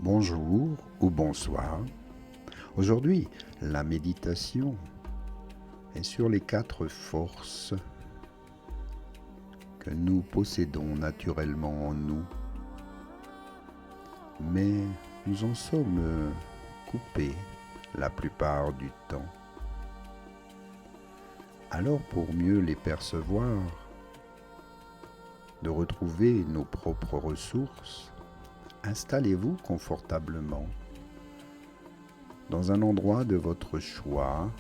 Bonjour ou bonsoir. Aujourd'hui, la méditation est sur les 4 forces que nous possédons naturellement en nous, mais nous en sommes coupés la plupart du temps. Alors pour mieux les percevoir, de retrouver nos propres ressources, installez-vous confortablement dans un endroit de votre choix.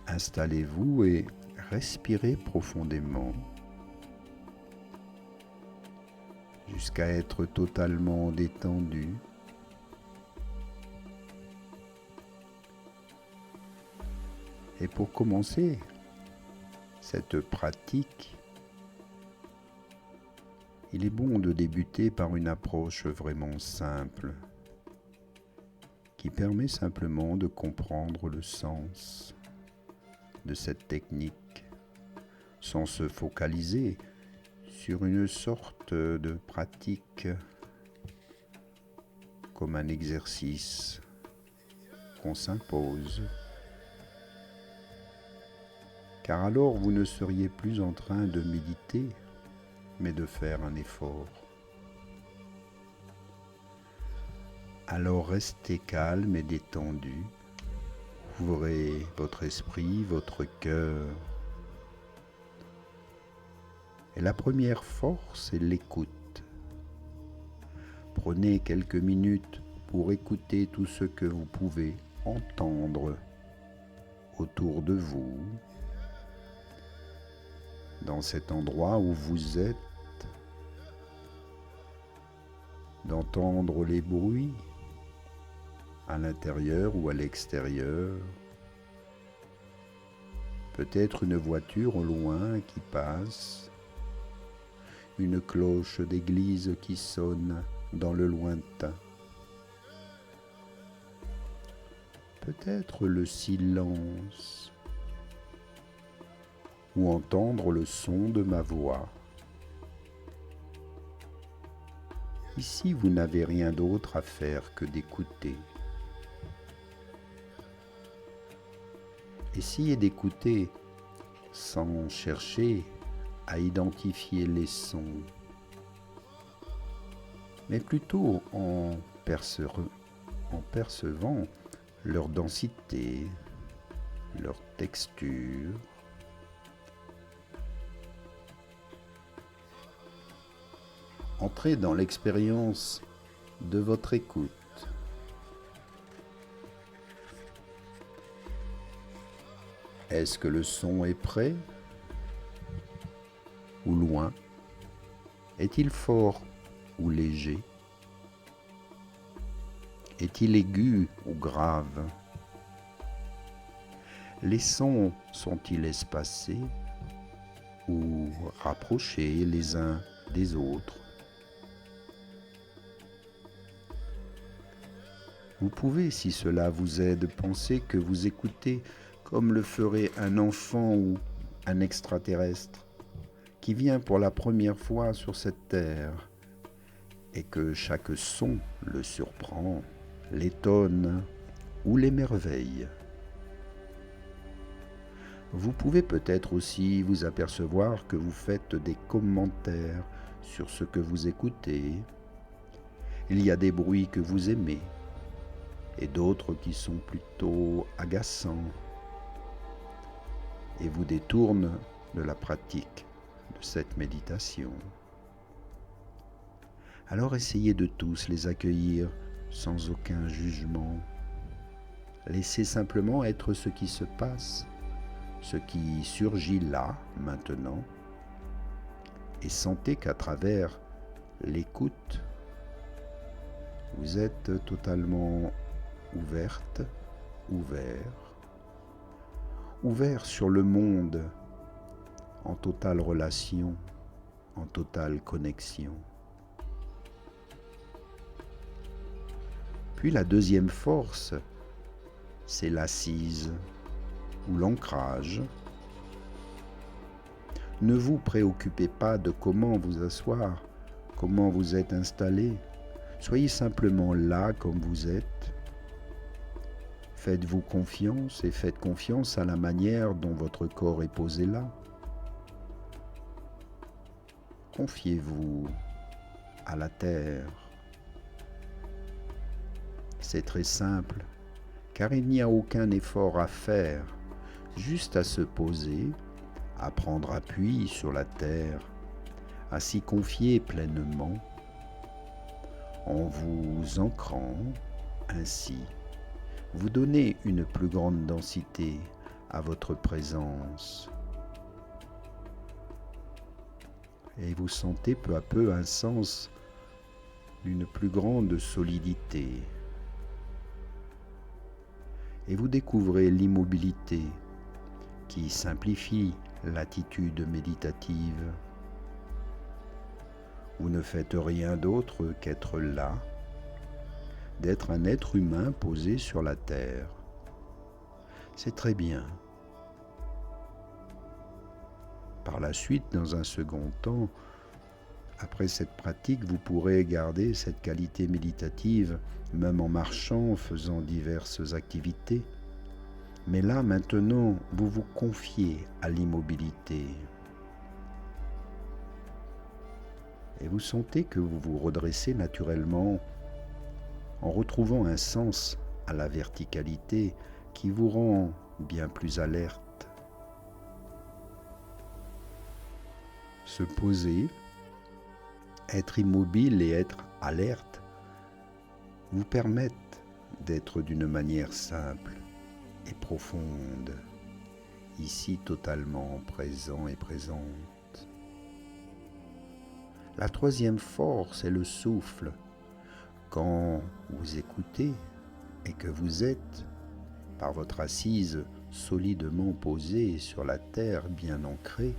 Installez-vous et respirez profondément jusqu'à être totalement détendu. Et pour commencer cette pratique, il est bon de débuter par une approche vraiment simple qui permet simplement de comprendre le sens de cette technique sans se focaliser sur une sorte de pratique comme un exercice qu'on s'impose. Car alors vous ne seriez plus en train de méditer, mais de faire un effort. Alors restez calme et détendu. Ouvrez votre esprit, votre cœur. Et la première force est l'écoute. Prenez quelques minutes pour écouter tout ce que vous pouvez entendre autour de vous, dans cet endroit où vous êtes, d'entendre les bruits à l'intérieur ou à l'extérieur, peut-être une voiture au loin qui passe, une cloche d'église qui sonne dans le lointain, peut-être le silence, ou entendre le son de ma voix. Ici, vous n'avez rien d'autre à faire que d'écouter. Essayez d'écouter sans chercher à identifier les sons, mais plutôt en percevant leur densité, leur texture. Entrez dans l'expérience de votre écoute. Est-ce que le son est près ou loin? Est-il fort ou léger? Est-il aigu ou grave? Les sons sont-ils espacés ou rapprochés les uns des autres? Vous pouvez, si cela vous aide, penser que vous écoutez comme le ferait un enfant ou un extraterrestre qui vient pour la première fois sur cette terre et que chaque son le surprend, l'étonne ou l'émerveille. Vous pouvez peut-être aussi vous apercevoir que vous faites des commentaires sur ce que vous écoutez. Il y a des bruits que vous aimez et d'autres qui sont plutôt agaçants et vous détournent de la pratique de cette méditation. Alors essayez de tous les accueillir sans aucun jugement. Laissez simplement être ce qui se passe, ce qui surgit là, maintenant, et sentez qu'à travers l'écoute, vous êtes totalement ouverte, ouvert sur le monde, en totale relation, en totale connexion. Puis la deuxième force, c'est l'assise ou l'ancrage. Ne vous préoccupez pas de comment vous asseoir comment vous êtes installé. Soyez simplement là comme vous êtes. Faites-vous confiance et faites confiance à la manière dont votre corps est posé là. Confiez-vous à la terre. C'est très simple, car il n'y a aucun effort à faire, juste à se poser, à prendre appui sur la terre, à s'y confier pleinement, en vous ancrant ainsi. Vous donnez une plus grande densité à votre présence. Et vous sentez peu à peu un sens d'une plus grande solidité. Et vous découvrez l'immobilité qui simplifie l'attitude méditative. Vous ne faites rien d'autre qu'être là, d'être un être humain posé sur la terre. C'est très bien. Par la suite, dans un second temps, après cette pratique, vous pourrez garder cette qualité méditative, même en marchant, en faisant diverses activités. Mais là, maintenant, vous vous confiez à l'immobilité. Et vous sentez que vous vous redressez naturellement en retrouvant un sens à la verticalité qui vous rend bien plus alerte. Se poser, être immobile et être alerte vous permettent d'être d'une manière simple et profonde, ici totalement présent et présente. La troisième force est le souffle. Quand vous écoutez et que vous êtes, par votre assise solidement posée sur la terre bien ancrée,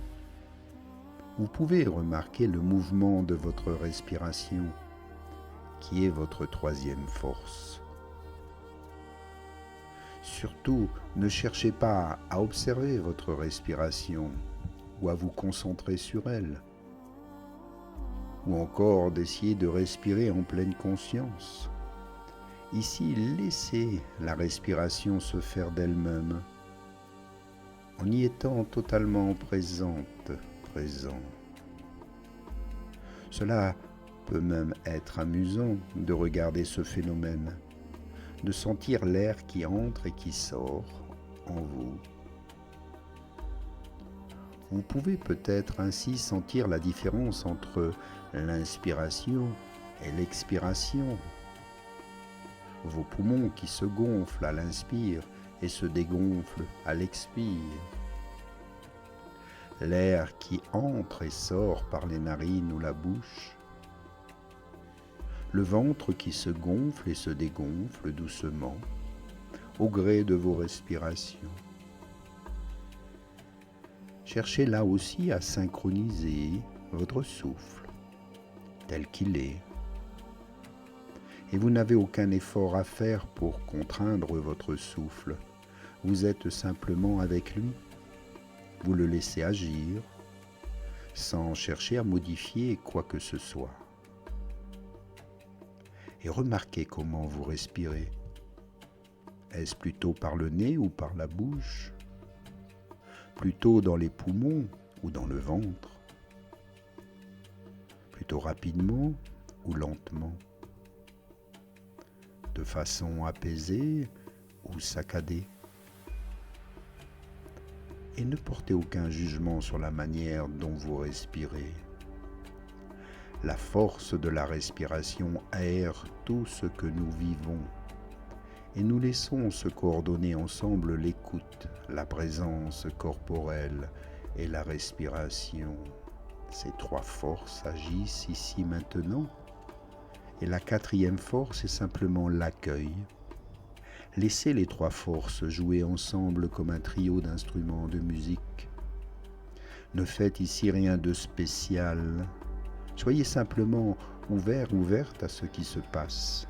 vous pouvez remarquer le mouvement de votre respiration, qui est votre troisième force. Surtout, ne cherchez pas à observer votre respiration ou à vous concentrer sur elle, ou encore d'essayer de respirer en pleine conscience. Ici, laissez la respiration se faire d'elle-même, en y étant totalement présent. Cela peut même être amusant de regarder ce phénomène, de sentir l'air qui entre et qui sort en vous. Vous pouvez peut-être ainsi sentir la différence entre l'inspiration et l'expiration. Vos poumons qui se gonflent à l'inspire et se dégonflent à l'expire. L'air qui entre et sort par les narines ou la bouche. Le ventre qui se gonfle et se dégonfle doucement au gré de vos respirations. Cherchez là aussi à synchroniser votre souffle tel qu'il est. Et vous n'avez aucun effort à faire pour contraindre votre souffle. Vous êtes simplement avec lui. Vous le laissez agir sans chercher à modifier quoi que ce soit. Et remarquez comment vous respirez. Est-ce plutôt par le nez ou par la bouche? Plutôt dans les poumons ou dans le ventre? Plutôt rapidement ou lentement? De façon apaisée ou saccadée? Et ne portez aucun jugement sur la manière dont vous respirez. La force de la respiration aère tout ce que nous vivons et nous laissons se coordonner ensemble l'écoute, la présence corporelle et la respiration. Ces trois forces agissent ici maintenant. Et la quatrième force est simplement l'accueil. Laissez les trois forces jouer ensemble comme un trio d'instruments de musique. Ne faites ici rien de spécial. Soyez simplement ouverte à ce qui se passe.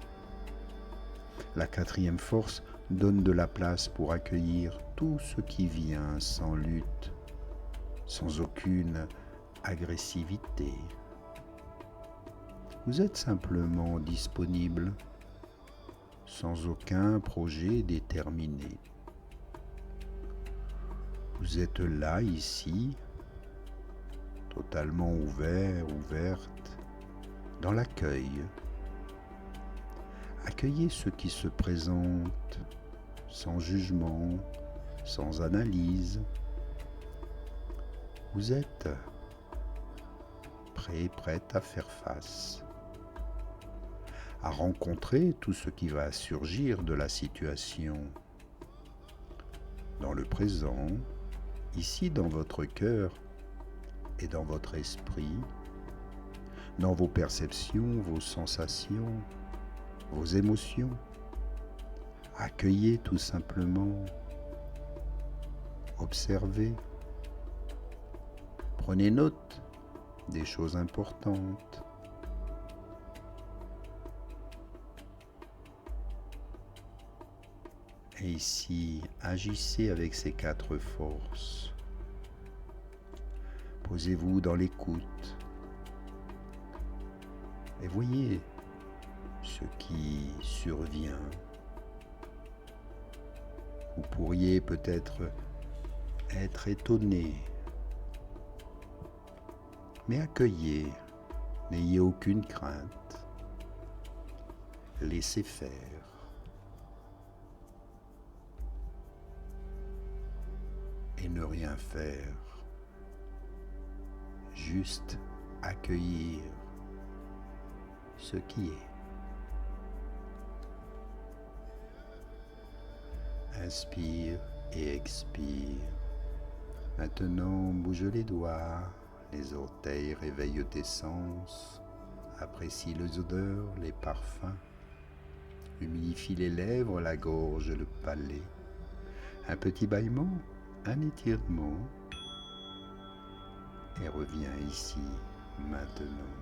La quatrième force donne de la place pour accueillir tout ce qui vient sans lutte, sans aucune agressivité. Vous êtes simplement disponible, sans aucun projet déterminé. Vous êtes là, ici, totalement ouvert, ouverte, dans l'accueil. Accueillez ce qui se présente, sans jugement, sans analyse. Vous êtes prêt, prête à faire face, à rencontrer tout ce qui va surgir de la situation, dans le présent, ici dans votre cœur et dans votre esprit, dans vos perceptions, vos sensations, vos émotions. Accueillez tout simplement, observez, prenez note des choses importantes. Et ici, agissez avec ces 4 forces. Posez-vous dans l'écoute et voyez ce qui survient. Vous pourriez peut-être être étonné, mais accueillez, n'ayez aucune crainte, laissez faire. Et ne rien faire, juste accueillir ce qui est. Inspire et expire. Maintenant, bouge les doigts, les orteils, réveille tes sens, apprécie les odeurs, les parfums, humidifie les lèvres, la gorge, le palais. Un petit bâillement, un étirement, et reviens ici, maintenant.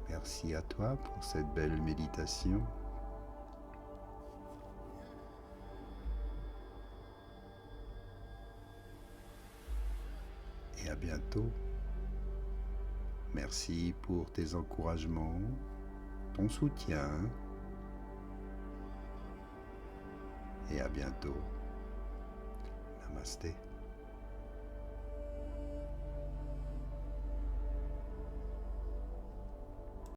Merci à toi pour cette belle méditation. Et à bientôt. Merci pour tes encouragements, ton soutien. Et à bientôt. Namasté.